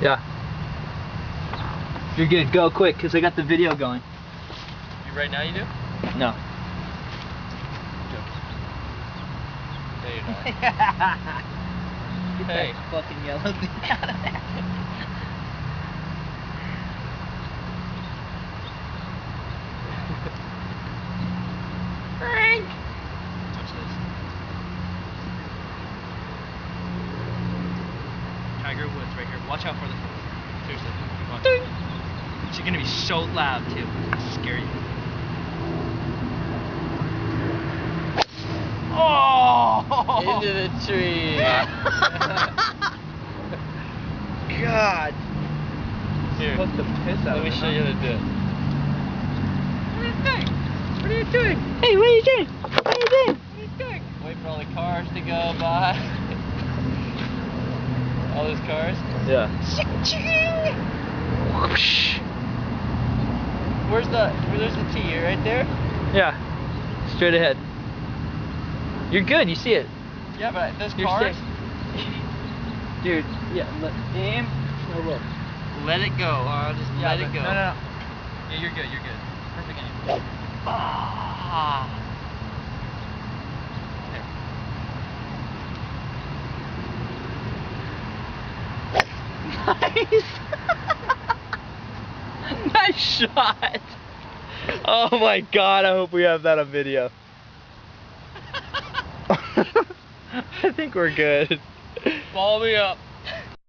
Yeah. You're good. Go quick, because I got the video going. You right now you do? No. No, you're not. Get Hey. that fucking yellow thing out of there. Frank! Watch this. Tiger Woods right here. Watch out for the seriously. Watch. She's gonna be so loud too. It's gonna scare you. Oh! Into the tree. God. Here. Fuck the piss out Let of me it, show huh? you how to do it. What are you doing? Hey, what are you doing? What are you doing? What are you doing? Wait for all the cars to go by. All those cars. Yeah. There's the T right there? Yeah. Straight ahead. You're good, you see it. Yeah, but those You're cars. safe. Dude, yeah, aim. No, look. Let it go, or I'll just let it go. No. Yeah, you're good, you're good. Perfect aim. Ah. Nice. Nice shot. Oh my god, I hope we have that on video. I think we're good. Follow me up.